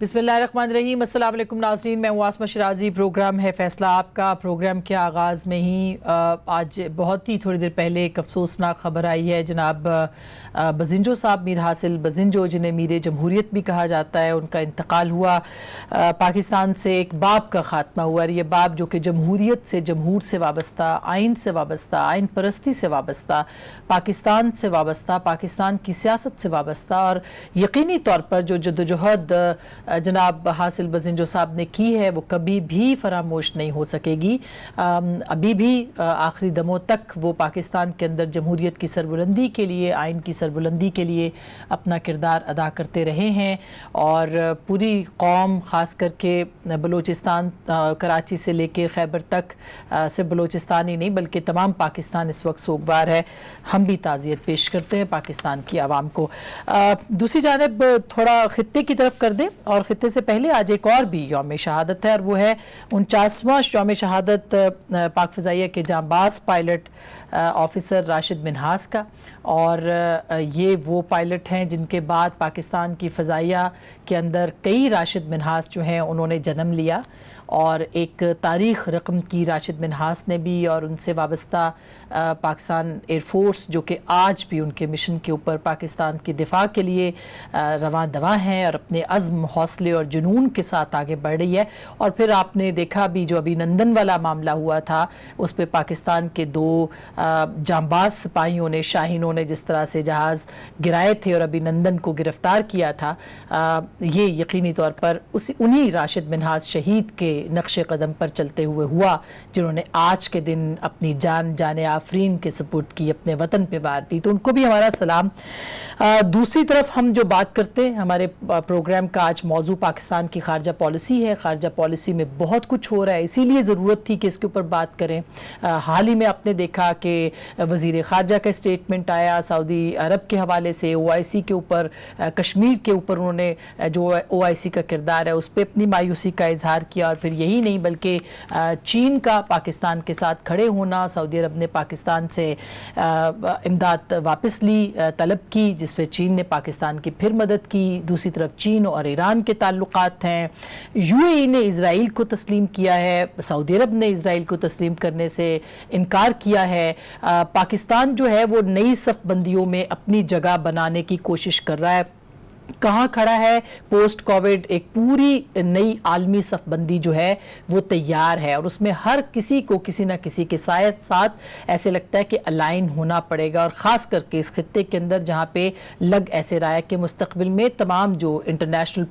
बिस्मिल्लाहिर्रहमानिर्रहीम। अस्सलाम वालेकुम नाज़रीन, मैं आसमा शिराजी। प्रोग्राम है फैसला आपका। प्रोग्राम के आगाज़ में ही आज बहुत ही थोड़ी देर पहले एक अफसोसनाक ख़बर आई है। जनाब बजिंजो साहब, मीर हासिल बजिंजो, जिन्हें मीर जमहूरियत भी कहा जाता है, उनका इंतकाल हुआ। पाकिस्तान से एक बाब का ख़ात्मा हुआ। और ये बाब जो कि जमहूरियत से, जमहूर से वाबस्ता, आइन से वाबस्ता, आइन परस्ती से वाबस्ता, पाकिस्तान से वाबस्ता, पाकिस्तान की सियासत से वाबस्ता, और यकीनी तौर पर जो जद्दोजहद जनाब हासिल बजिंजो साहब ने की है वो कभी भी फरामोश नहीं हो सकेगी। अभी भी आखिरी दमों तक वो पाकिस्तान के अंदर जमहूरियत की सरबुलंदी के लिए, आइन की सरबुलंदी के लिए अपना किरदार अदा करते रहे हैं। और पूरी कौम, ख़ास करके बलूचिस्तान, कराची से लेकर खैबर तक, सिर्फ बलूचिस्तान ही नहीं बल्कि तमाम पाकिस्तान इस वक्त सोगवार है। हम भी ताज़ियत पेश करते हैं पाकिस्तान की आवाम को। दूसरी जानिब थोड़ा ख़ित्ते की तरफ कर दें, और ख़ित्ते से पहले आज एक और भी यौम शहादत है, और वो है 49वां यौम शहादत पाक फ़िज़ाइया के जांबाज़ पायलट ऑफिसर राशिद मिन्हास का। और ये वो पायलट हैं जिनके बाद पाकिस्तान की फ़िज़ाइया के अंदर कई राशिद मिन्हास जो हैं उन्होंने जन्म लिया, और एक तारीख़ रकम की राशिद मिन्हास ने भी, और उनसे वाबस्ता पाकिस्तान एयरफोर्स जो कि आज भी उनके मिशन के ऊपर पाकिस्तान की दिफा के लिए रवां दवा हैं और अपने अज़्म, हौसले और जुनून के साथ आगे बढ़ रही है। और फिर आपने देखा भी जो अभिनंदन वाला मामला हुआ था, उस पर पाकिस्तान के 2 जांबाज सिपाहियों ने, शाहीनों ने जिस तरह से जहाज़ गिराए थे और अभिनंदन को गिरफ्तार किया था, ये यकीनी तौर पर उन्हीं राशिद मिन्हास शहीद के नक्शे कदम पर चलते हुए हुआ, जिन्होंने आज के दिन अपनी जान आफरीन के सपुर्द की, अपने वतन पे वार दी। तो उनको भी हमारा सलाम। दूसरी तरफ हम जो बात करते हैं, हमारे प्रोग्राम का आज मौजू पाकिस्तान की खारजा पॉलिसी है। खारजा पॉलिसी में बहुत कुछ हो रहा है, इसीलिए ज़रूरत थी कि इसके ऊपर बात करें। हाल ही में आपने देखा कि वज़ीर खारजा का स्टेटमेंट आया सऊदी अरब के हवाले से, OIC के ऊपर, कश्मीर के ऊपर उन्होंने जो OIC का किरदार है उस पर अपनी मायूसी का इजहार किया। और फिर यही नहीं बल्कि चीन का पाकिस्तान के साथ खड़े होना, सऊदी अरब ने पाकिस्तान से इमदाद वापस ली, तलब की, जिस पे चीन ने पाकिस्तान की फिर मदद की। दूसरी तरफ चीन और ईरान के ताल्लुकात हैं। UAE ने इजराइल को तस्लीम किया है, सऊदी अरब ने इजराइल को तस्लीम करने से इनकार किया है। पाकिस्तान जो है वो नई सफ़बंदियों में अपनी जगह बनाने की कोशिश कर रहा है। कहाँ खड़ा है? पोस्ट कोविड एक पूरी नई आलमी सफ़बंदी जो है वो तैयार है, और उसमें हर किसी को किसी न किसी के साथ ऐसे लगता है कि अलाइन होना पड़ेगा। और ख़ास करके इस खित्ते के अंदर जहाँ पे लग ऐसे रहा है कि मुस्तक़बिल में तमाम जो इंटरनेशनल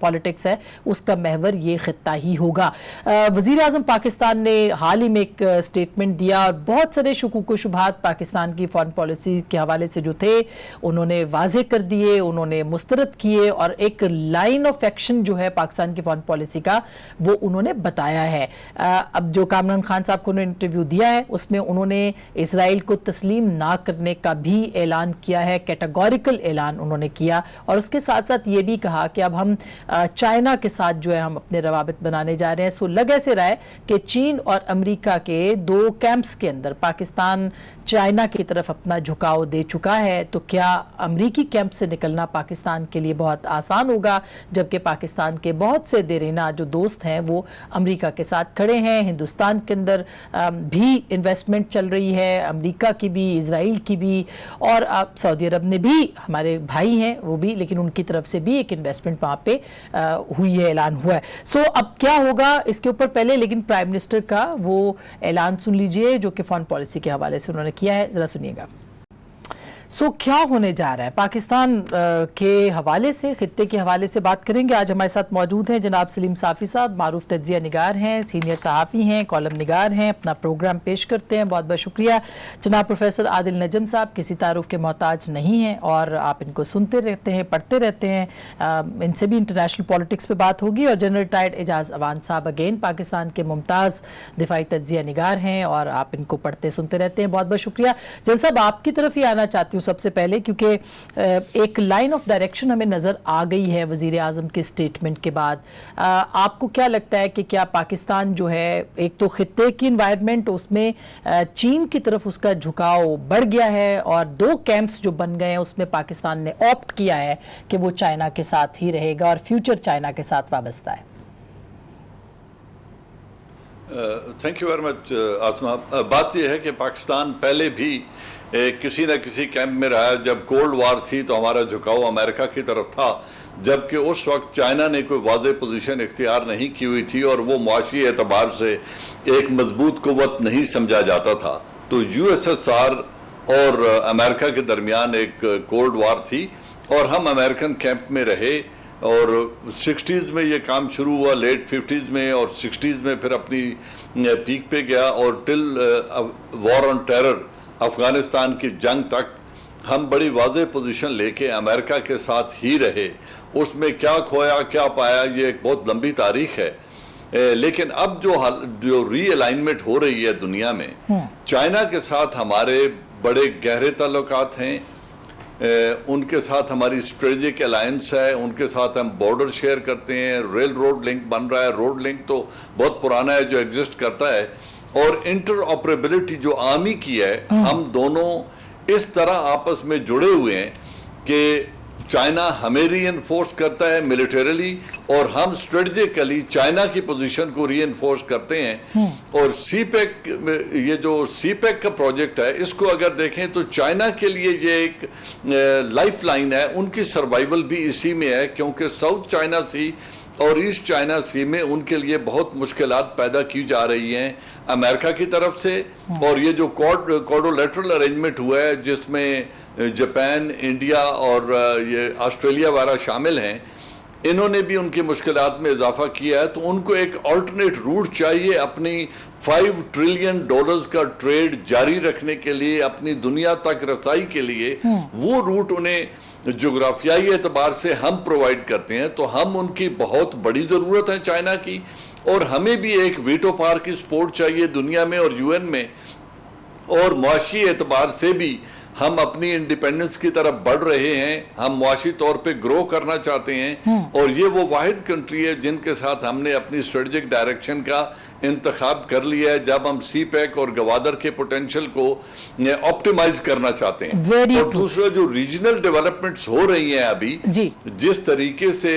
पॉलिटिक्स है उसका महवर ये खित्ता ही होगा। वज़ीर आज़म पाकिस्तान ने हाल ही में एक स्टेटमेंट दिया, और बहुत सारे शुकूक व शुबहात पाकिस्तान की फ़ॉरेन पॉलिसी के हवाले से जो थे उन्होंने वाज़ेह कर दिए, उन्होंने मुस्तरद किए, और एक लाइन ऑफ एक्शन जो है पाकिस्तान की फॉरेन पॉलिसी का वो उन्होंने बताया है। अब जो कामरान खान साहब को उन्होंने इंटरव्यू दिया है उसमें उन्होंने इसराइल को तस्लीम ना करने का भी ऐलान किया है, कैटेगोरिकल ऐलान उन्होंने किया। और उसके साथ साथ ये भी कहा कि अब हम चाइना के साथ जो है हम अपने रवाबित बनाने जा रहे हैं। सो लग ऐसे रहा है कि चीन और अमेरिका के 2 कैंप्स के अंदर पाकिस्तान चाइना की तरफ अपना झुकाव दे चुका है। तो क्या अमेरिकी कैंप से निकलना पाकिस्तान के लिए बहुत आसान होगा, जबकि पाकिस्तान के बहुत से देरीना जो दोस्त हैं वो अमेरिका के साथ खड़े हैं। हिंदुस्तान के अंदर भी इन्वेस्टमेंट चल रही है, अमेरिका की भी, इजराइल की भी, और सऊदी अरब ने भी, हमारे भाई हैं वो भी, लेकिन उनकी तरफ से भी एक इन्वेस्टमेंट वहाँ पे हुई है, ऐलान हुआ है। सो अब क्या होगा इसके ऊपर पहले लेकिन प्राइम मिनिस्टर का वो ऐलान सुन लीजिए जो कि फॉरेन पॉलिसी के हवाले से उन्होंने किया है, ज़रा सुनिएगा। सो क्या होने जा रहा है पाकिस्तान के हवाले से, खित्ते के हवाले से बात करेंगे। आज हमारे साथ मौजूद हैं जनाब सलीम साफ़ी साहब, मारूफ तज्जिया निगार हैं, सीनियर सहाफ़ी हैं, कॉलम निगार हैं, अपना प्रोग्राम पेश करते हैं, बहुत बहुत शुक्रिया। जनाब प्रोफेसर आदिल नजम साहब किसी तारुफ के मोहताज नहीं हैं और आप इनको सुनते रहते हैं, पढ़ते रहते हैं, इनसे भी इंटरनेशनल पॉलिटिक्स पे बात होगी। और जनरल टाइड एजाज अवान साहब अगेन पाकिस्तान के मुमताज़ दिफाई तज्जिया निगार हैं और आप इनको पढ़ते सुनते रहते हैं, बहुत बहुत शुक्रिया। जन साहब आपकी तरफ ही आना चाहती हूँ सबसे पहले, क्योंकि एक लाइन ऑफ डायरेक्शन हमें नज़र आ गई है वज़ीर आज़म के स्टेटमेंट के बाद। आपको क्या लगता है कि क्या पाकिस्तान जो है, एक तो खित्ते की इन्वायरमेंट, उसमें चीन की तरफ उसका झुकाव बढ़ गया है और 2 कैंप्स जो बन गए हैं उसमें पाकिस्तान ने ऑप्ट किया है कि वो चाइना के साथ ही रहेगा और फ्यूचर चाइना के साथ वाबस्ता है? थैंक यू वेरी मच आसमा। बात यह है कि पाकिस्तान पहले भी किसी न किसी कैंप में रहा है। जब कोल्ड वार थी तो हमारा झुकाव अमेरिका की तरफ था, जबकि उस वक्त चाइना ने कोई वाज़ेह पोजीशन इख्तियार नहीं की हुई थी और वो मुआशी एतबार से एक मजबूत कुव्वत नहीं समझा जाता था। तो USSR और अमेरिका के दरमियान एक कोल्ड वार थी और हम अमेरिकन कैंप में रहे और 60s में ये काम शुरू हुआ, लेट 50s में, और 60s में फिर अपनी पीक पे गया और till war on terror, Afghanistan की जंग तक हम बड़ी वाज़ेह पोजीशन लेके अमेरिका के साथ ही रहे। उसमें क्या खोया क्या पाया ये एक बहुत लंबी तारीख है। लेकिन अब जो रीअलाइनमेंट हो रही है दुनिया में, चाइना के साथ हमारे बड़े गहरे ताल्लुकात हैं, उनके साथ हमारी स्ट्रेटेजिक अलायंस है, उनके साथ हम बॉर्डर शेयर करते हैं, रेल रोड लिंक बन रहा है। रोड लिंक तो बहुत पुराना है जो एग्जिस्ट करता है, और इंटर ऑपरेबिलिटी जो आर्मी की है, हम दोनों इस तरह आपस में जुड़े हुए हैं कि चाइना हमें रीइंफोर्स करता है मिलिटरीली और हम स्ट्रेटेजिकली चाइना की पोजीशन को रीइंफोर्स करते हैं। और सीपेक, ये जो सीपेक का प्रोजेक्ट है, इसको अगर देखें तो चाइना के लिए ये एक लाइफ लाइन है, उनकी सर्वाइवल भी इसी में है, क्योंकि साउथ चाइना सी और ईस्ट चाइना सी में उनके लिए बहुत मुश्किलात पैदा की जा रही हैं अमेरिका की तरफ से। और ये जो क्वाड्रिलेटरल अरेंजमेंट हुआ है जिसमें जापान, इंडिया और ये ऑस्ट्रेलिया वगैरह शामिल हैं, इन्होंने भी उनकी मुश्किलात में इजाफा किया है। तो उनको एक ऑल्टरनेट रूट चाहिए अपनी $5 ट्रिलियन का ट्रेड जारी रखने के लिए, अपनी दुनिया तक रसाई के लिए। वो रूट उन्हें जोग्राफियाई एतबार से हम प्रोवाइड करते हैं, तो हम उनकी बहुत बड़ी ज़रूरत है चाइना की, और हमें भी एक वीटो पावर की सपोर्ट चाहिए दुनिया में और UN में। और मुआशी एतबार से भी हम अपनी इंडिपेंडेंस की तरफ बढ़ रहे हैं, हम मुआशी तौर पे ग्रो करना चाहते हैं, और ये वो वाहिद कंट्री है जिनके साथ हमने अपनी स्ट्रेटेजिक डायरेक्शन का इंतखाब कर लिया है, जब हम सीपैक और गवादर के पोटेंशियल को ऑप्टिमाइज करना चाहते हैं। और दूसरा जो रीजनल डेवलपमेंट्स हो रही हैं अभी, जिस तरीके से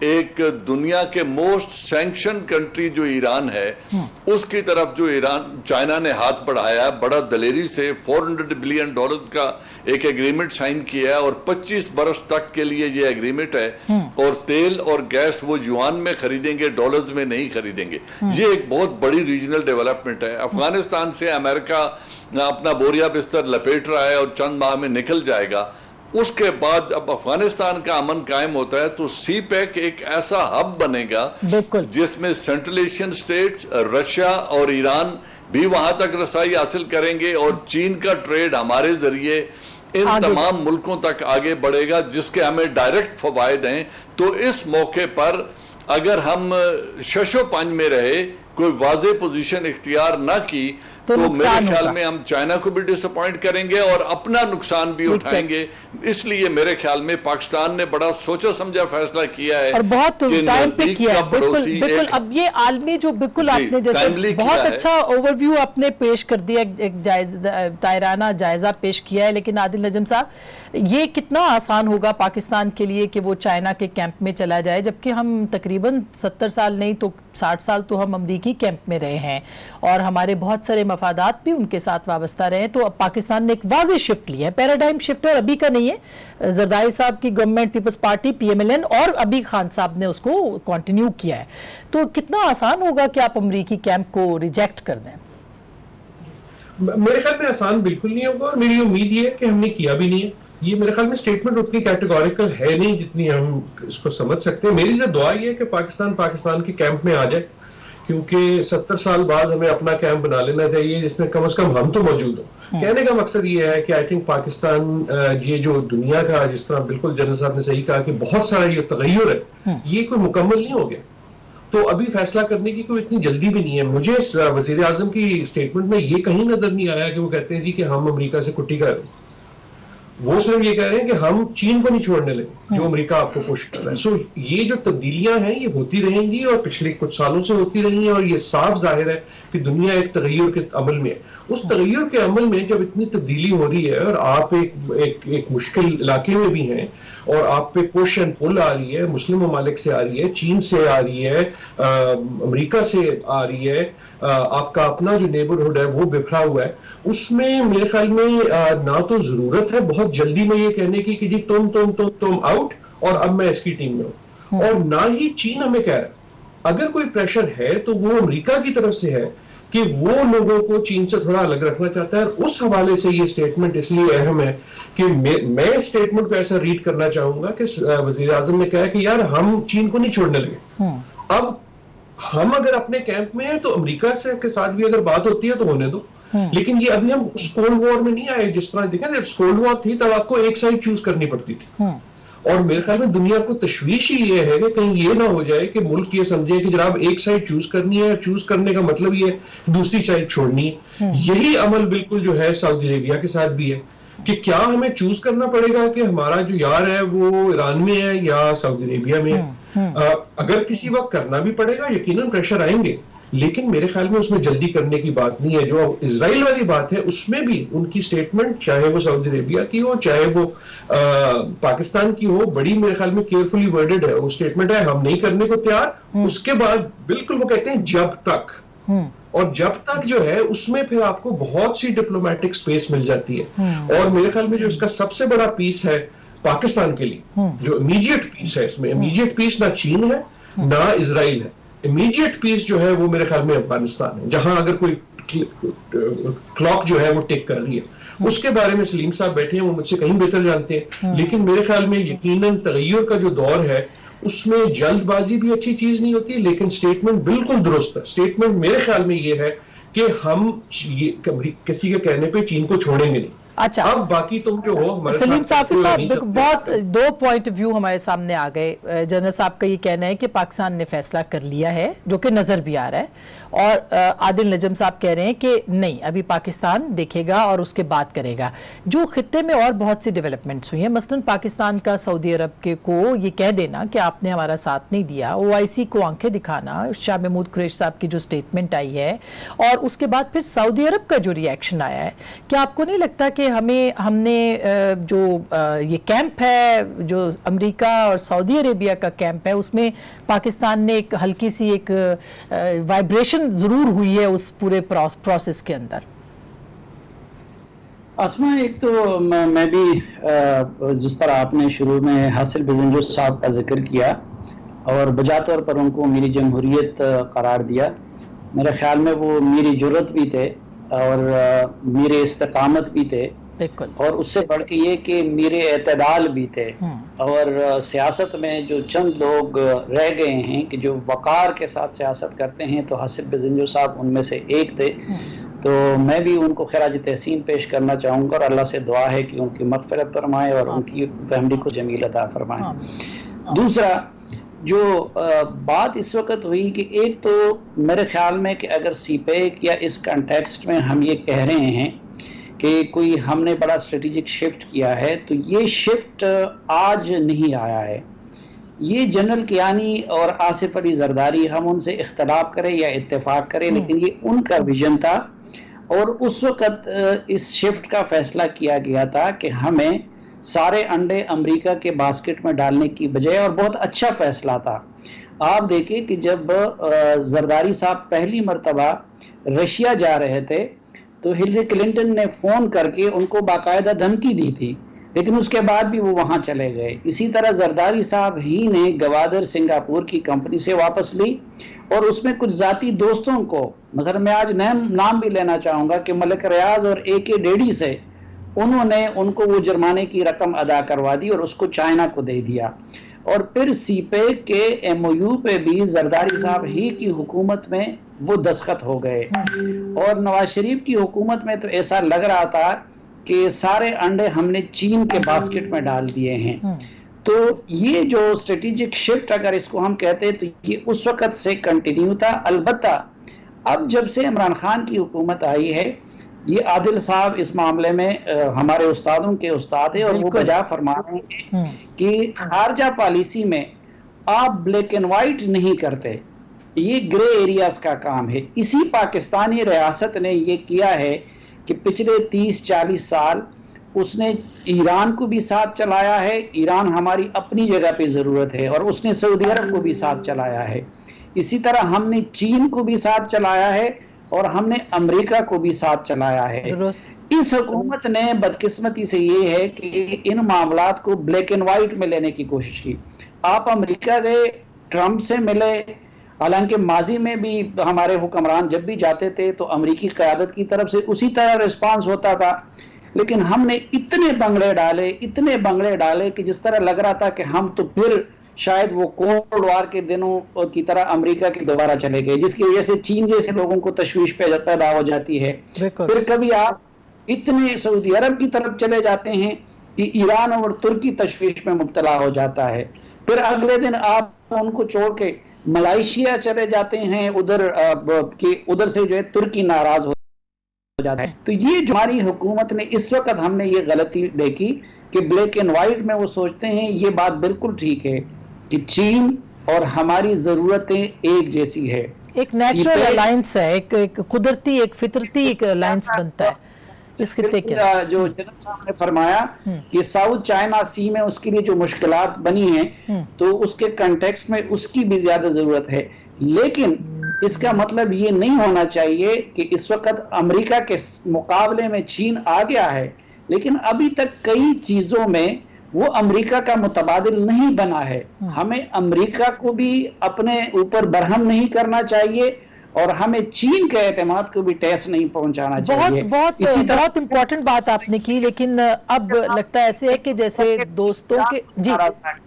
एक दुनिया के मोस्ट सैंक्शन कंट्री जो ईरान है, उसकी तरफ जो चाइना ने हाथ बढ़ाया बड़ा दलेरी से, $400 बिलियन का एक एग्रीमेंट साइन किया है और 25 बरस तक के लिए ये एग्रीमेंट है, और तेल और गैस वो युआन में खरीदेंगे, डॉलर्स में नहीं खरीदेंगे। ये एक बहुत बड़ी रीजनल डेवलपमेंट है। अफगानिस्तान से अमेरिका अपना बोरिया बिस्तर लपेट रहा है और चंद माह में निकल जाएगा। उसके बाद जब अफगानिस्तान का अमन कायम होता है तो सीपैक एक ऐसा हब बनेगा जिसमें सेंट्रल एशियन स्टेट्स, रशिया और ईरान भी वहां तक रसाई हासिल करेंगे, और चीन का ट्रेड हमारे जरिए इन तमाम मुल्कों तक आगे बढ़ेगा, जिसके हमें डायरेक्ट फवायद हैं। तो इस मौके पर अगर हम शशो पंज में रहे, कोई वाज़ेह पोजीशन इख्तियार ना की, तो मेरे ख्याल में हम चाइना को भी डिसअपॉइंट करेंगे और अपना नुकसान भी उठाएंगे। इसलिए मेरे ख्याल में पाकिस्तान ने बड़ा सोचा समझा फैसला किया है और बहुत टाइम पे किया है। बिल्कुल अब ये आलमी जो बिल्कुल आपने जैसे बहुत अच्छा ओवरव्यू आपने पेश कर दिया, एक दायराना जायजा पेश किया है। लेकिन आदिल नजम साहब, ये कितना आसान होगा पाकिस्तान के लिए कि वो चाइना के कैंप में चला जाए, जबकि हम तकरीबन 70 साल नहीं तो 60 साल तो हम अमरीकी कैंप में रहे हैं और हमारे बहुत सारे मफादात भी उनके साथ वाबस्ता रहे। तो अब पाकिस्तान ने एक वाज़ेह शिफ्ट लिया है, पैराडाइम शिफ्ट, और अभी का नहीं है। जरदारी साहब की गवर्नमेंट, पीपल्स पार्टी, PMLN और अभी खान साहब ने उसको कंटिन्यू किया है। तो कितना आसान होगा कि आप अमरीकी कैंप को रिजेक्ट कर दें? मेरे ख्याल में आसान बिल्कुल नहीं होगा, और मेरी उम्मीद ये है कि हमने किया भी नहीं है। ये मेरे ख्याल में स्टेटमेंट उतनी कैटेगोरिकल है नहीं जितनी हम इसको समझ सकते हैं। मेरी जो दुआ ये है कि पाकिस्तान के कैंप में आ जाए, क्योंकि 70 साल बाद हमें अपना कैंप बना लेना चाहिए जिसमें कम से कम हम तो मौजूद हो। कहने का मकसद ये है कि आई थिंक पाकिस्तान, ये जो दुनिया का, जिस तरह बिल्कुल जनरल साहब ने सही कहा कि बहुत सारा ये तगय्युर है, ये कोई मुकम्मल नहीं हो गया, तो अभी फैसला करने की कोई इतनी जल्दी भी नहीं है। मुझे वजीर आजम की स्टेटमेंट में ये कहीं नजर नहीं आया कि वो कहते हैं जी कि हम अमेरिका से कुट्टी कर, वो सिर्फ ये कह रहे हैं कि हम चीन को नहीं छोड़ने लगे जो अमेरिका आपको पुश कर रहा है। सो ये जो तब्दीलियां हैं ये होती रहेंगी और पिछले कुछ सालों से होती रही हैं, और ये साफ जाहिर है कि दुनिया एक तगय्युर के अमल में है। उस तगय्युर के अमल में जब इतनी तब्दीली हो रही है और आप एक मुश्किल इलाके में भी हैं और आप पे पुश एंड पुल आ रही है, मुस्लिम ममालिक से आ रही है, चीन से आ रही है, अमेरिका से आ रही है, आपका अपना जो नेबरहुड है वो बिखरा हुआ है, उसमें मेरे ख्याल में ना तो जरूरत है बहुत जल्दी में ये कहने की कि जी तुम आउट और अब मैं इसकी टीम में हूं, और ना ही चीन हमें कह रहा है। अगर कोई प्रेशर है तो वो अमेरिका की तरफ से है कि वो लोगों को चीन से थोड़ा अलग रखना चाहता है। उस हवाले से ये स्टेटमेंट इसलिए अहम है कि मैं स्टेटमेंट को ऐसा रीड करना चाहूंगा कि वजीर आजम ने कहा कि यार हम चीन को नहीं छोड़ने लगे। अब हम अगर अपने कैंप में हैं तो अमेरिका से के साथ भी अगर बात होती है तो होने दो, लेकिन ये अभी हम उस कोल्ड वॉर में नहीं आए। जिस तरह देखें जब कोल्ड वॉर थी तब आपको एक साइड चूज करनी पड़ती थी, और मेरे ख्याल में दुनिया को तशवीश ही ये है कि कहीं ये ना हो जाए कि मुल्क ये समझे कि जनाब एक साइड चूज करनी है, चूज करने का मतलब ये दूसरी साइड छोड़नी है। यही अमल बिल्कुल जो है सऊदी अरेबिया के साथ भी है कि क्या हमें चूज करना पड़ेगा कि हमारा जो यार है वो ईरान में है या सऊदी अरेबिया में है। अगर किसी वक्त करना भी पड़ेगा यकीनन प्रेशर आएंगे, लेकिन मेरे ख्याल में उसमें जल्दी करने की बात नहीं है। जो इजराइल वाली बात है उसमें भी उनकी स्टेटमेंट, चाहे वो सऊदी अरेबिया की हो चाहे वो पाकिस्तान की हो, बड़ी मेरे ख्याल में केयरफुली वर्डेड है। वो स्टेटमेंट है हम नहीं करने को तैयार, उसके बाद बिल्कुल वो कहते हैं जब तक, और जब तक जो है उसमें फिर आपको बहुत सी डिप्लोमेटिक स्पेस मिल जाती है। और मेरे ख्याल में जो इसका सबसे बड़ा पीस है पाकिस्तान के लिए, जो इमीडिएट पीस है, इसमें इमीडिएट पीस ना चीन है ना इजराइल है, इमीडिएट पीस जो है वो मेरे ख्याल में अफगानिस्तान है, जहां अगर कोई क्लॉक जो है वो टिक कर रही है। उसके बारे में सलीम साहब बैठे हैं, वो मुझसे कहीं बेहतर जानते हैं, लेकिन मेरे ख्याल में यकीनन तगय्युर का जो दौर है उसमें जल्दबाजी भी अच्छी चीज नहीं होती, लेकिन स्टेटमेंट बिल्कुल दुरुस्त है। स्टेटमेंट मेरे ख्याल में ये है कि हम किसी के कहने पे चीन को छोड़ेंगे नहीं। अच्छा, अब बाकी तुम जो हो सलीम साफी साहब, बहुत दो पॉइंट ऑफ व्यू हमारे सामने आ गए। जनरल साहब का ये कहना है कि पाकिस्तान ने फैसला कर लिया है, जो कि नजर भी आ रहा है, और आदिल नजम साहब कह रहे हैं कि नहीं, अभी पाकिस्तान देखेगा और उसके बाद करेगा। जो खित्ते में और बहुत सी डेवलपमेंट्स हुई हैं, मसलन पाकिस्तान का सऊदी अरब के को ये कह देना कि आपने हमारा साथ नहीं दिया, OIC को आंखें दिखाना, शाह महमूद कुरैशी साहब की जो स्टेटमेंट आई है, और उसके बाद फिर सऊदी अरब का जो रिएक्शन आया है, क्या आपको नहीं लगता कि हमने जो ये कैंप है, जो अमेरिका और सऊदी अरेबिया का कैंप है, उसमें पाकिस्तान ने एक हल्की सी एक वाइब्रेशन जरूर हुई है उस पूरे प्रोसेस के अंदर? आसमा, एक तो मैं भी जिस तरह आपने शुरू में हासिल बजिंजो साहब का जिक्र किया और बजा तौर पर उनको मेरी जमहूरियत करार दिया, मेरे ख्याल में वो मेरी जुर्रत भी थे और मेरे इस्तेकामत भी थे, और उससे बढ़ के ये कि मेरे एतदाल भी थे। और सियासत में जो चंद लोग रह गए हैं कि जो वक़ार के साथ सियासत करते हैं, तो हासिल बजिंजो साहब उनमें से एक थे। तो मैं भी उनको खिराज तहसीन पेश करना चाहूँगा और अल्लाह से दुआ है कि उनकी मग़फ़िरत फरमाए और उनकी फैमिली को जमील अता फरमाए। दूसरा जो बात इस वक्त हुई कि एक तो मेरे ख्याल में कि अगर सीपेक या इस कंटेक्स्ट में हम ये कह रहे हैं कि कोई हमने बड़ा स्ट्रेटेजिक शिफ्ट किया है, तो ये शिफ्ट आज नहीं आया है। ये जनरल कियानी और आसिफ अली जरदारी, हम उनसे इख्तलाफ करें या इत्तेफाक करें, लेकिन ये उनका विजन था, और उस वक़्त इस शिफ्ट का फैसला किया गया था कि हमें सारे अंडे अमेरिका के बास्केट में डालने की बजाय, और बहुत अच्छा फैसला था। आप देखें कि जब जरदारी साहब पहली मरतबा रशिया जा रहे थे तो हिलरी क्लिंटन ने फ़ोन करके उनको बाकायदा धमकी दी थी, लेकिन उसके बाद भी वो वहाँ चले गए। इसी तरह जरदारी साहब ही ने गवादर सिंगापुर की कंपनी से वापस ली, और उसमें कुछ ज़ाती दोस्तों को, मतलब मैं आज नाम भी लेना चाहूँगा कि मलिक रियाज और AK डेडी से उन्होंने उनको वो जुर्माने की रकम अदा करवा दी और उसको चाइना को दे दिया। और फिर सीपेक के MOU पे भी जरदारी साहब ही की हुकूमत में वो दस्तखत हो गए, और नवाज शरीफ की हुकूमत में तो ऐसा लग रहा था कि सारे अंडे हमने चीन के बास्केट में डाल दिए हैं। तो ये जो स्ट्रेटेजिक शिफ्ट अगर इसको हम कहते हैं तो ये उस वक़्त से कंटिन्यू था। अलबत्ता अब जब से इमरान खान की हुकूमत आई है ये आदिल साहब इस मामले में हमारे उस्तादों के उस्ताद है, और वो बजा फरमा रहे हैं कि खारजा पॉलिसी में आप ब्लैक एंड व्हाइट नहीं करते, ये ग्रे एरियाज का काम है। इसी पाकिस्तानी रियासत ने ये किया है कि पिछले 30-40 साल उसने ईरान को भी साथ चलाया है, ईरान हमारी अपनी जगह पे ज़रूरत है, और उसने सऊदी अरब को भी साथ चलाया है। इसी तरह हमने चीन को भी साथ चलाया है और हमने अमेरिका को भी साथ चलाया है। इस हुकूमत ने बदकिस्मती से ये है कि इन मामलात को ब्लैक एंड व्हाइट में लेने की कोशिश की। आप अमेरिका गए, ट्रंप से मिले, हालांकि माजी में भी हमारे हुक्मरान जब भी जाते थे तो अमेरिकी क़यादत की तरफ से उसी तरह रिस्पांस होता था, लेकिन हमने इतने बंगले डाले कि जिस तरह लग रहा था कि हम तो फिर शायद वो कोल्ड वार के दिनों की तरह अमेरिका के दोबारा चले गए, जिसकी वजह से चीन जैसे लोगों को तशवीश पैदा हो जाती है। फिर कभी आप इतने सऊदी अरब की तरफ चले जाते हैं कि ईरान और तुर्की तशवीश में मुब्तला हो जाता है। फिर अगले दिन आप उनको छोड़ के मलेशिया चले जाते हैं, उधर से जो है तुर्की नाराज हो जाता है। तो ये जो हमारी हुकूमत ने इस वक्त हमने ये गलती देखी कि ब्लैक एंड व्हाइट में वो सोचते हैं, ये बात बिल्कुल ठीक है कि चीन और हमारी जरूरतें एक जैसी है, एक नेचुरल अलायंस है, एक कुदरती, एक फितरती एक अलायंस बनता है। इसके जो जनरल साहब ने फरमाया कि साउथ चाइना सी में उसके लिए जो मुश्किलात बनी हैं, तो उसके कंटेक्स्ट में उसकी भी ज्यादा जरूरत है, लेकिन इसका मतलब ये नहीं होना चाहिए कि इस वक्त अमेरिका के मुकाबले में चीन आ गया है, लेकिन अभी तक कई चीजों में वो अमेरिका का मुतबादिल नहीं बना है। हमें अमेरिका को भी अपने ऊपर बरहम नहीं करना चाहिए और हमें चीन के एतमाद को भी ठेस नहीं पहुंचाना चाहिए। बहुत इंपॉर्टेंट बात आपने की, लेकिन अब लगता है ऐसे है कि जैसे दोस्तों के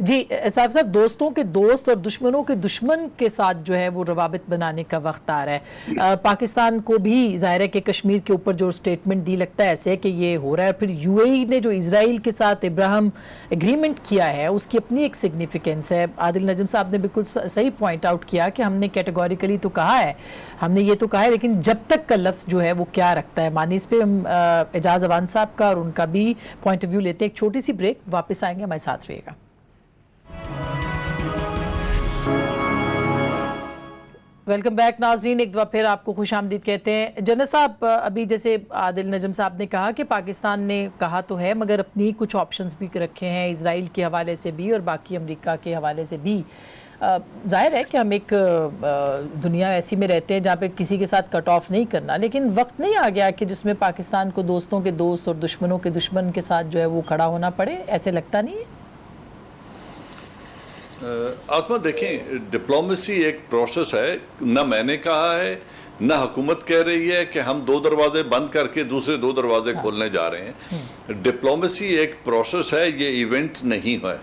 जी साहब दोस्तों के दोस्त और दुश्मनों के दुश्मन के साथ जो है वो रवाबित बनाने का वक्त आ रहा है। पाकिस्तान को भी जाहिर है कि कश्मीर के ऊपर जो स्टेटमेंट दी, लगता है ऐसे है कि ये हो रहा है। फिर यूएई ने जो इजराइल के साथ इब्राहिम एग्रीमेंट किया है, उसकी अपनी एक सिग्निफिकेंस है। आदिल नजम साहब ने बिल्कुल सही पॉइंट आउट किया कि हमने कैटेगोरिकली तो कहा है, हमने ये तो कहा है, लेकिन जब तक का लफ्ज़ जो है वो क्या रखता है मानी, इस पे हम एजाज अवान साहब का और उनका भी पॉइंट ऑफ व्यू लेते हैं। एक छोटी सी ब्रेक, वापस आएंगे, हमारे साथ रहिएगा। वेलकम बैक नाजरीन, एक दफ़ा फिर आपको खुश आमदीद कहते हैं। जनरल साहब, अभी जैसे आदिल नजम साहब ने कहा कि पाकिस्तान ने कहा तो है मगर अपनी कुछ ऑप्शंस भी रखे हैं, इजराइल के हवाले से भी और बाकी अमेरिका के हवाले से भी। जाहिर है कि हम एक दुनिया ऐसी में रहते हैं जहाँ पे किसी के साथ कट ऑफ नहीं करना, लेकिन वक्त नहीं आ गया कि जिसमें पाकिस्तान को दोस्तों के दोस्त और दुश्मनों के दुश्मन के साथ जो है वो खड़ा होना पड़े? ऐसे लगता नहीं है? आसमा देखें, डिप्लोमेसी एक प्रोसेस है, ना मैंने कहा है ना हुकूमत कह रही है कि हम 2 दरवाजे बंद करके दूसरे 2 दरवाजे खोलने जा रहे हैं। डिप्लोमेसी एक प्रोसेस है, ये इवेंट नहीं है।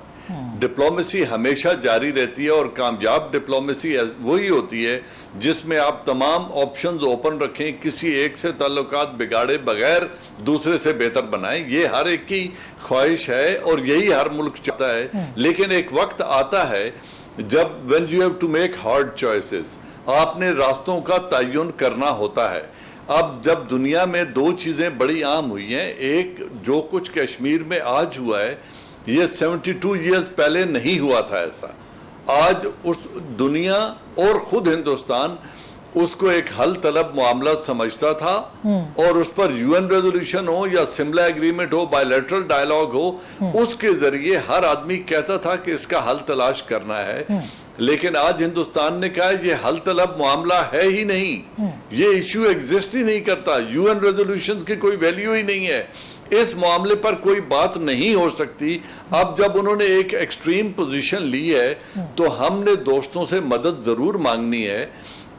डिप्लोमेसी हमेशा जारी रहती है और कामयाब डिप्लोमेसी वही होती है जिसमें आप तमाम ऑप्शंस ओपन रखें, किसी एक से ताल्लुकात बिगाड़े बगैर दूसरे से बेहतर बनाएं। ये हर एक की ख्वाहिश है और यही हर मुल्क चाहता है। लेकिन एक वक्त आता है जब when you have to make hard choices, आपने रास्तों का तयन करना होता है। अब जब दुनिया में 2 चीज़ें बड़ी आम हुई हैं, एक जो कुछ कश्मीर में आज हुआ है, ये 72 ईयर्स पहले नहीं हुआ था ऐसा। आज उस दुनिया और खुद हिंदुस्तान उसको एक हल तलब मामला समझता था और उस पर यूएन रेजोल्यूशन हो या सिमला एग्रीमेंट हो, बायलैटरल डायलॉग हो, उसके जरिए हर आदमी कहता था कि इसका हल तलाश करना है। लेकिन आज हिंदुस्तान ने कहा ये हल तलब मामला है ही नहीं, ये इश्यू एग्जिस्ट ही नहीं करता, यूएन रेजोल्यूशन की कोई वैल्यू ही नहीं है, इस मामले पर कोई बात नहीं हो सकती। अब जब उन्होंने एक एक्सट्रीम पोजीशन ली है तो हमने दोस्तों से मदद जरूर मांगनी है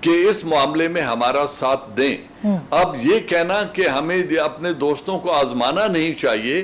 कि इस मामले में हमारा साथ दें। अब ये कहना कि हमें अपने दोस्तों को आजमाना नहीं चाहिए,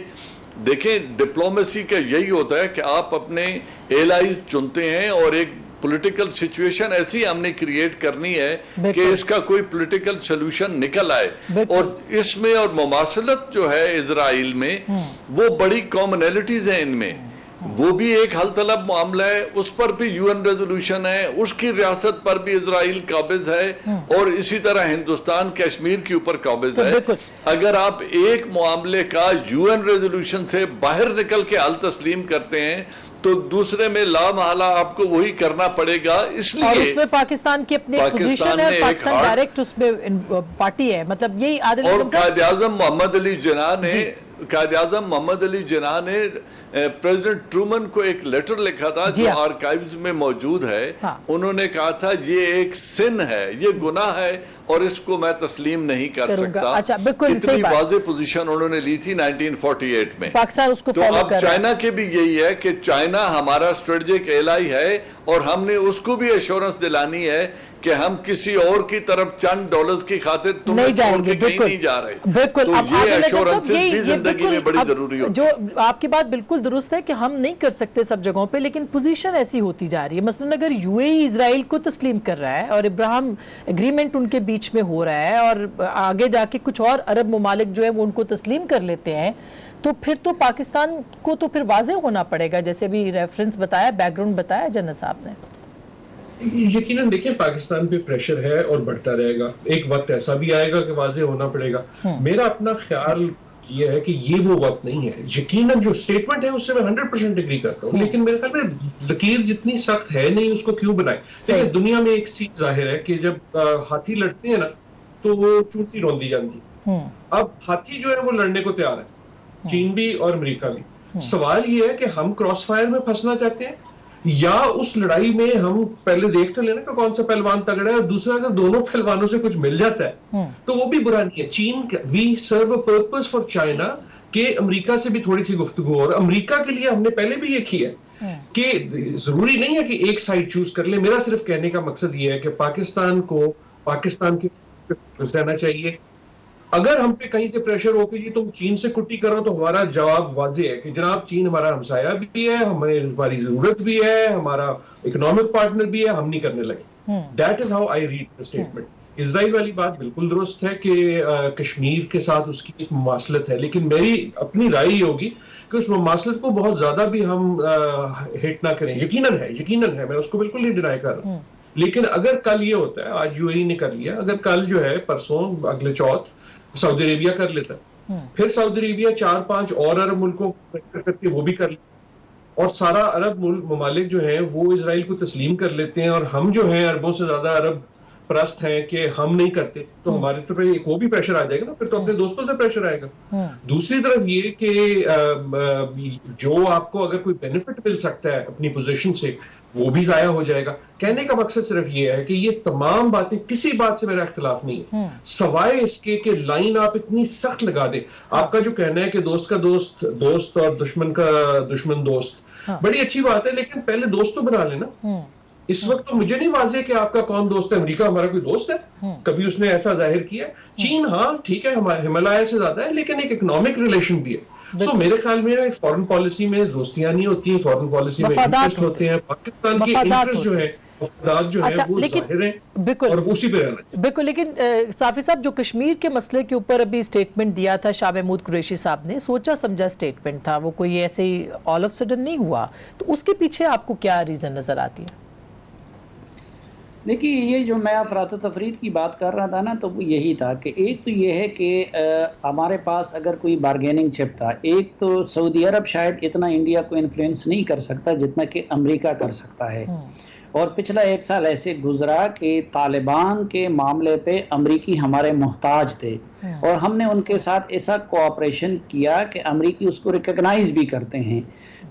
देखें डिप्लोमेसी का यही होता है कि आप अपने एलाइज चुनते हैं और एक पॉलिटिकल सिचुएशन ऐसी हमने क्रिएट करनी है कि इसका कोई पॉलिटिकल सोल्यूशन निकल आए। और इसमें और मुमासलत जो है इजराइल में, वो बड़ी कॉमनैलिटीज हैं इनमें। वो भी एक हल तलब मामला है, उस पर भी यूएन रेजोल्यूशन है, उसकी रियासत पर भी इजराइल काबिज है और इसी तरह हिंदुस्तान कश्मीर के ऊपर काबिज है। अगर आप एक मामले का यूएन रेजोल्यूशन से बाहर निकल के हल तस्लीम करते हैं तो दूसरे में लामहला आपको वही करना पड़ेगा। इसलिए और उसमें पाकिस्तान की अपनी पोजीशन है, पाकिस्तान डायरेक्ट उसमें पार्टी है, मतलब यही आदिल और कायद-ए-आज़म मोहम्मद अली जिन्ना ने प्रेसिडेंट ट्रूमन को एक लेटर लिखा था जो आर्काइव्स में मौजूद है। उन्होंने कहा था ये एक सिन है, ये गुनाह है और इसको मैं तस्लीम नहीं कर सकता। अच्छा, बिल्कुल इतनी वाज़ेह पोजीशन उन्होंने ली थी 1948 में। पाकिस्तान उसको तो अब चाइना के भी यही है कि चाइना हमारा स्ट्रेटेजिक एलाई है और हमने उसको भी एश्योरेंस दिलानी है कि हम किसी और की तरफ चंद डॉलर्स की खातिर तुम्हें छोड़ के कहीं नहीं जा रहे। बिल्कुल, तो ये एश्योरेंस भी जिंदगी में बड़ी जरूरी होती है। जो आपकी बात बिल्कुल दुरुस्त है कि हम नहीं कर सकते सब जगहों पे, लेकिन पोजीशन ऐसी होती जा रही है। मसलन अगर यूएई इजराइल को तस्लीम कर रहा है और इब्राहिम एग्रीमेंट उनके बीच में हो रहा है और आगे जाके कुछ और अरब ममालिक जो है वो उनको तस्लीम कर लेते हैं, तो फिर तो पाकिस्तान को तो फिर वाज़ेह होना पड़ेगा, जैसे अभी रेफरेंस बताया, बैकग्राउंड बताया जनरल साहब ने। यकीनन देखिए पाकिस्तान पे प्रेशर है और बढ़ता रहेगा। एक वक्त ऐसा भी आएगा कि वाज़ेह होना पड़ेगा। मेरा अपना ख्याल ये है कि ये वो वक्त नहीं है। यकीनन जो स्टेटमेंट है उससे मैं 100% एग्री करता हूँ, लेकिन मेरे ख्याल में लकीर जितनी सख्त है नहीं, उसको क्यों बनाए। देखिए दुनिया में एक चीज जाहिर है कि जब हाथी लड़ते हैं ना तो वो चूंटी रौंदी जाती। अब हाथी जो है वो लड़ने को तैयार है, चीन भी और अमेरिका भी। सवाल ये है कि हम क्रॉस फायर में फंसना चाहते हैं या उस लड़ाई में हम पहले देख तो लेना कि कौन सा पहलवान तगड़ा है, और दूसरा अगर दोनों पहलवानों से कुछ मिल जाता है तो वो भी बुरा नहीं है। चीन, we serve a purpose for China, के अमेरिका से भी थोड़ी सी गुफ्तगू, और अमेरिका के लिए हमने पहले भी ये किया कि जरूरी नहीं है कि एक साइड चूज कर ले। मेरा सिर्फ कहने का मकसद ये है कि पाकिस्तान को पाकिस्तान के रहना चाहिए। अगर हम पे कहीं से प्रेशर हो कि जी तुम चीन से कुट्टी करो, तो हमारा जवाब वाज़ेह है कि जनाब चीन हमारा हमसाया भी है, हमारी जरूरत भी है, हमारा इकोनॉमिक पार्टनर भी है, हम नहीं करने लगे। That is how I read the statement. Israel वाली बात बिल्कुल दुरुस्त है कि कश्मीर के साथ उसकी एक मुमासलत है, लेकिन मेरी अपनी राय ये होगी कि उस मुमासलत को बहुत ज्यादा भी हम हिट ना करें। यकीनन है, मैं उसको बिल्कुल नहीं डिनाई कर रहा, लेकिन अगर कल ये होता है, आज यूएई ने कर लिया, अगर कल जो है परसों अगले चौथ सऊदी अरेबिया कर लेता है, फिर सऊदी अरेबिया 4-5 और अरब मुल्कों करके वो भी कर लेता, और सारा अरब ममालिक जो है वो इजराइल को तस्लीम कर लेते हैं, और हम जो है अरबों से ज्यादा अरब परस्त हैं कि हम नहीं करते, तो हमारे तरफ एक वो भी प्रेशर आ जाएगा ना, फिर तो अपने दोस्तों से प्रेशर आएगा। दूसरी तरफ ये कि जो आपको अगर कोई बेनिफिट मिल सकता है अपनी पोजीशन से, वो भी जाया हो जाएगा। कहने का मकसद सिर्फ ये है कि ये तमाम बातें, किसी बात से मेरा इख्तिलाफ नहीं है, सवाए इसके कि लाइन आप इतनी सख्त लगा दे। आपका जो कहना है कि दोस्त का दोस्त और दुश्मन का दुश्मन दोस्त, बड़ी अच्छी बात है, लेकिन पहले दोस्त तो बना लेना। इस वक्त तो मुझे नहीं वाज़ेह कि आपका कौन दोस्त है। अमेरिका हमारा कोई दोस्त है? कभी उसने ऐसा जाहिर किया? चीन हाँ ठीक है, हमारे हिमालय से ज्यादा है, लेकिन एक इकोनॉमिक रिलेशन भी है। सो मेरे ख्याल में फॉरेन पॉलिसी में दोस्तियां नहीं होती हैं, फॉरेन पॉलिसी में इंटरेस्ट होते हैं। पाकिस्तान के इंटरेस्ट जो है, जो है वो जाहिर है, बिल्कुल, और उसी पे रहना बिल्कुल। लेकिन साफी साहब, जो कश्मीर के मसले के ऊपर अभी स्टेटमेंट दिया था शाह महमूद कुरैशी साहब ने, सोचा समझा स्टेटमेंट था वो, कोई ऐसे ही ऑल ऑफ सडन नहीं हुआ, तो उसके पीछे आपको क्या रीजन नजर आती है? देखिए, ये जो मैं अफरात तफरीद की बात कर रहा था ना, तो वो यही था कि एक तो ये है कि हमारे पास अगर कोई बारगेनिंग चिप था, एक तो सऊदी अरब शायद इतना इंडिया को इन्फ्लुएंस नहीं कर सकता जितना कि अमेरिका कर सकता है, और पिछला 1 साल ऐसे गुजरा कि तालिबान के मामले पे अमरीकी हमारे मोहताज थे, और हमने उनके साथ ऐसा कोऑपरेशन किया कि अमरीकी उसको रिकॉग्नाइज भी करते हैं।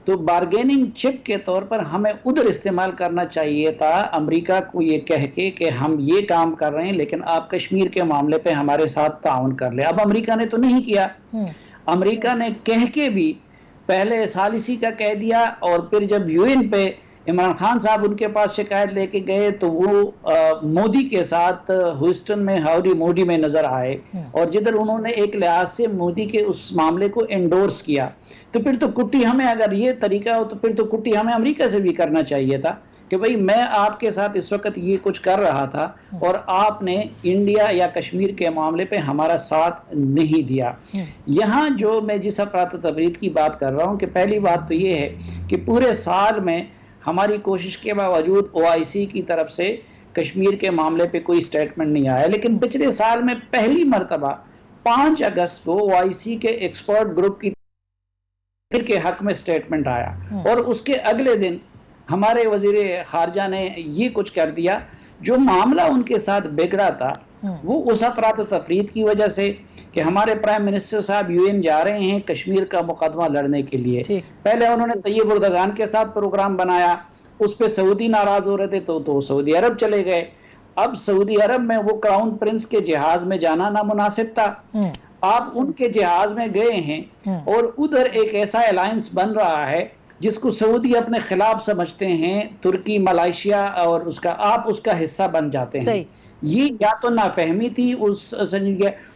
तो बारगेनिंग चिप के तौर पर हमें उधर इस्तेमाल करना चाहिए था, अमेरिका को ये कह के कि हम ये काम कर रहे हैं लेकिन आप कश्मीर के मामले पे हमारे साथ ताउन कर ले। अब अमेरिका ने तो नहीं किया, अमेरिका ने कह के भी पहले सालिसी का कह दिया, और फिर जब यूएन पे इमरान खान साहब उनके पास शिकायत लेके गए तो वो मोदी के साथ ह्यूस्टन में हाउडी मोदी में नजर आए, और जिधर उन्होंने एक लिहाज से मोदी के उस मामले को एंडोर्स किया। तो फिर तो कुट्टी हमें, अगर ये तरीका हो तो फिर तो कुट्टी हमें अमेरिका से भी करना चाहिए था कि भाई मैं आपके साथ इस वक्त ये कुछ कर रहा था और आपने इंडिया या कश्मीर के मामले पे हमारा साथ नहीं दिया। यहाँ जो मैं जिस अफरात तफरीद की बात कर रहा हूँ कि पहली बात तो ये है कि पूरे साल में हमारी कोशिश के बावजूद OIC की तरफ से कश्मीर के मामले पे कोई स्टेटमेंट नहीं आया, लेकिन पिछले साल में पहली मरतबा 5 अगस्त को OIC के एक्सपर्ट ग्रुप की के हक में स्टेटमेंट आया और उसके अगले दिन हमारे वजीर खारजा ने ये कुछ कर दिया। जो मामला उनके साथ बिगड़ा था वो उस अफरात तफरीद की वजह से कि हमारे प्राइम मिनिस्टर साहब UN जा रहे हैं कश्मीर का मुकदमा लड़ने के लिए। पहले उन्होंने तैयब उर्दगान के साथ प्रोग्राम बनाया, उस पर सऊदी नाराज हो रहे थे तो सऊदी अरब चले गए। अब सऊदी अरब में वो क्राउन प्रिंस के जहाज में जाना नामुनासिब था, आप उनके जहाज में गए हैं और उधर एक ऐसा अलायंस बन रहा है जिसको सऊदी अपने खिलाफ समझते हैं, तुर्की, मलेशिया और उसका आप उसका हिस्सा बन जाते हैं। ये या तो नाफहमी थी उस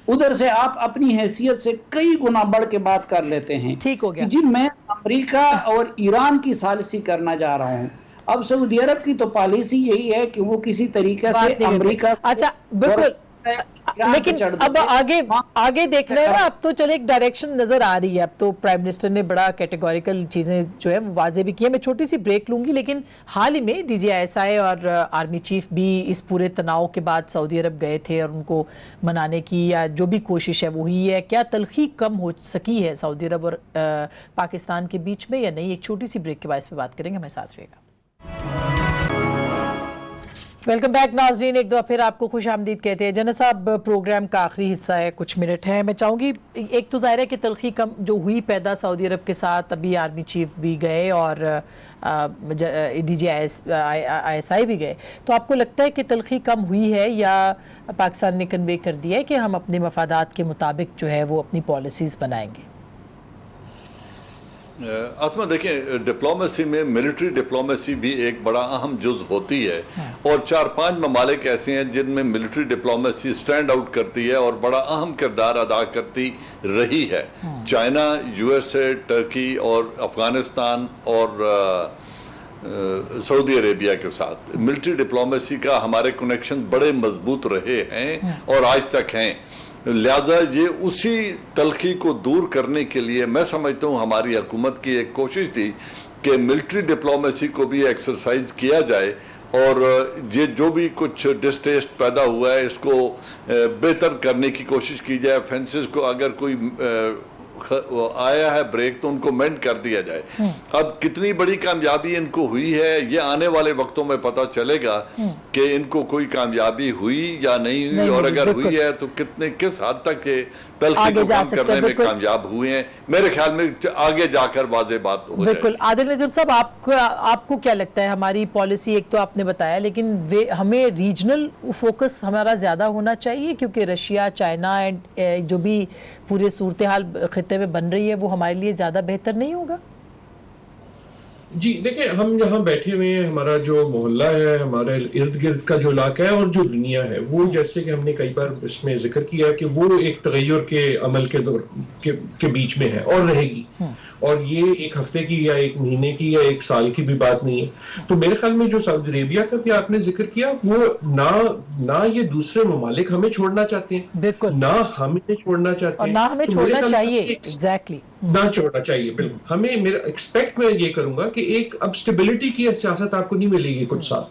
उधर से आप अपनी हैसियत से कई गुना बढ़ के बात कर लेते हैं। ठीक हो गया जी, मैं अमेरिका और ईरान की सालिसी करना जा रहा हूँ। अब सऊदी अरब की तो पॉलिसी यही है कि वो किसी तरीके से अमेरिका, अच्छा बिल्कुल, लेकिन अब आगे देख रहे हैं ना, अब तो चले एक डायरेक्शन नजर आ रही है। अब तो प्राइम मिनिस्टर ने बड़ा कैटेगोरिकल चीजें जो है वो वाजे भी की है। मैं छोटी सी ब्रेक लूंगी, लेकिन हाल ही में DGISI और आर्मी चीफ भी इस पूरे तनाव के बाद सऊदी अरब गए थे और उनको मनाने की या जो भी कोशिश है वो हुई है। क्या तलखी कम हो सकी है सऊदी अरब और पाकिस्तान के बीच में या नहीं? एक छोटी सी ब्रेक के बाद इस पर बात करेंगे, हमारे साथ रहिएगा। वेलकम बैक नाजरीन, एक दो फिर आपको खुश आमदीद कहते हैं। जना साहब, प्रोग्राम का आखिरी हिस्सा है, कुछ मिनट है। मैं चाहूँगी, एक तो ज़ाहिर है कि तलखी कम जो हुई पैदा सऊदी अरब के साथ, अभी आर्मी चीफ भी गए और DGISI भी गए, तो आपको लगता है कि तलखी कम हुई है या पाकिस्तान ने कन्वे कर दिया है कि हम अपने मफादात के मुताबिक जो है वो अपनी पॉलिसीज़ बनाएंगे? आसमा देखें, डिप्लोमेसी में मिलिट्री डिप्लोमेसी भी एक बड़ा अहम जुज होती है और 4-5 ममालिक ऐसे हैं जिनमें मिलिट्री डिप्लोमेसी स्टैंड आउट करती है और बड़ा अहम किरदार अदा करती रही है। चाइना, USA, टर्की और अफगानिस्तान और सऊदी अरेबिया के साथ मिलिट्री डिप्लोमेसी का हमारे कनेक्शन बड़े मजबूत रहे हैं और आज तक हैं। लिहाजा ये उसी तलखी को दूर करने के लिए मैं समझता हूँ हमारी हुकूमत की एक कोशिश थी कि मिलिट्री डिप्लोमेसी को भी एक्सरसाइज किया जाए और ये जो भी कुछ डिस्टेस्ट पैदा हुआ है इसको बेहतर करने की कोशिश की जाए। फेंसेस को अगर कोई आया है ब्रेक तो उनको मेंड कर दिया जाए। अब कितनी बड़ी कामयाबी इनको हुई है ये आने वाले वक्तों में पता चलेगा कि इनको कोई कामयाबी हुई या नहीं हुई, और अगर हुई है तो किस हद तक के तलखी को कम करने में कामयाब हुए हैं। मेरे ख्याल में आगे जाकर वाज़े बात हो जाएगी। बिल्कुल। आदिल नजम साहब, आपको क्या लगता है हमारी पॉलिसी? एक तो आपने बताया, लेकिन हमें रीजनल फोकस हमारा ज्यादा होना चाहिए क्योंकि रशिया, चाइना एंड जो भी पूरे सूरत हाल खित्ते में बन रही है वो हमारे लिए ज्यादा बेहतर नहीं होगा? जी देखिए, हम यहाँ बैठे हुए हैं, हमारा जो मोहल्ला है, हमारे इर्द गिर्द का जो इलाका है और जो दुनिया है, वो जैसे कि हमने कई बार इसमें जिक्र किया है कि वो एक तगय्युर के अमल के बीच में है और रहेगी। और ये एक हफ्ते की या एक महीने की या एक साल की भी बात नहीं है। तो मेरे ख्याल में जो सऊदी अरेबिया का भी आपने जिक्र किया, वो ना ये दूसरे ममालिक हमें छोड़ना चाहते हैं, बिल्कुल, ना हमें छोड़ना चाहते हैं, और ना हमें छोड़ना चाहिए। एग्जैक्टली, ना छोड़ना चाहिए। बिल्कुल, हमें मेरा एक्सपेक्ट मैं ये करूंगा कि एक अब स्टेबिलिटी की सियासत आपको नहीं मिलेगी कुछ साल,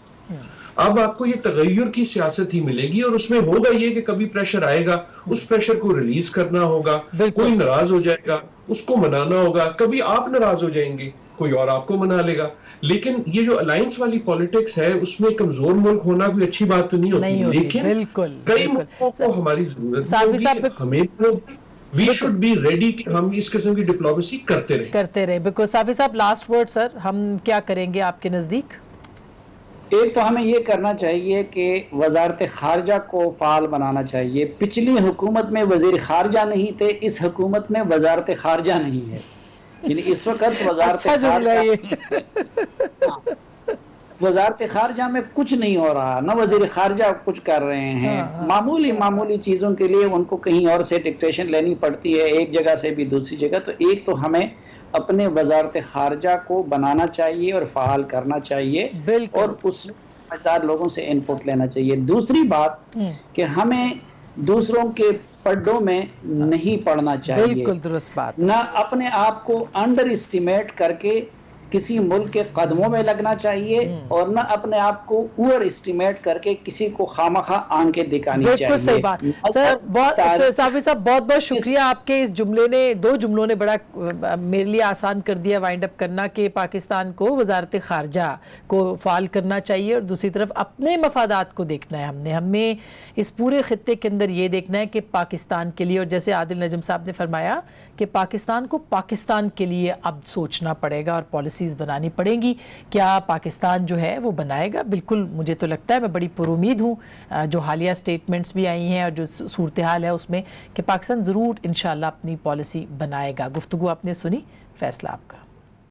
अब आपको ये तगय्युर की सियासत ही मिलेगी और उसमें होगा ये कि कभी प्रेशर आएगा, उस प्रेशर को रिलीज करना होगा, कोई नाराज हो जाएगा, उसको मनाना होगा, कभी आप नाराज हो जाएंगे, कोई और आपको मना लेगा। लेकिन ये जो अलायंस वाली पॉलिटिक्स है उसमें कमजोर मुल्क होना कोई अच्छी बात तो नहीं होती, लेकिन कई मुल्कों को हमारी जरूरत है, हमें वी शुड बी रेडी कि हम इस किस्म की डिप्लोमेसी करते रहे। बिल्कुल। साफी साहब, लास्ट वर्ड सर, हम क्या करेंगे आपके नजदीक? एक तो हमें ये करना चाहिए कि वजारत खारजा को फाल बनाना चाहिए। पिछली हुकूमत में वजीर खारजा नहीं थे, इस हुकूमत में वजारत खारजा नहीं है। इस वक्त वजारत वजारत खारजा में कुछ नहीं हो रहा, न वजीर खारजा कुछ कर रहे हैं। मामूली चीज़ों के लिए उनको कहीं और से डिक्टेशन लेनी पड़ती है, एक जगह से भी दूसरी जगह। तो एक तो हमें अपने वजारत खारजा को बनाना चाहिए और फ़ाल करना चाहिए और उस समझदार लोगों से इनपुट लेना चाहिए। दूसरी बात कि हमें दूसरों के पड्डों में नहीं पड़ना चाहिए। बिल्कुल दुरुस्त बात। ना अपने आप को अंडर एस्टिमेट करके किसी मुल्क के कदमों में लगना चाहिए और न अपने आप को ओवर एस्टिमेट करके किसी को खामखा आंखें दिखानी चाहिए। बिल्कुल सही बात सर। साबिर साहब बहुत बहुत शुक्रिया, आपके इस जुमले ने, 2 जुमलों ने बड़ा मेरे लिए आसान कर दिया वाइंड अप करना कि पाकिस्तान को वजारत खारजा को फाल करना चाहिए और दूसरी तरफ अपने मफादात को देखना है। हमें इस पूरे खित्ते के अंदर ये देखना है कि पाकिस्तान के लिए, और जैसे आदिल नजम साहब ने फरमाया कि पाकिस्तान को पाकिस्तान के लिए अब सोचना पड़ेगा और पॉलिसीज़ बनानी पड़ेंगी। क्या पाकिस्तान जो है वो बनाएगा? बिल्कुल मुझे तो लगता है, मैं बड़ी पुरुमीद हूँ, जो हालिया स्टेटमेंट्स भी आई हैं और जो सूरत हाल है उसमें, कि पाकिस्तान ज़रूर इंशाल्लाह अपनी पॉलिसी बनाएगा। गुफ्तगू आपने सुनी, फैसला आपका।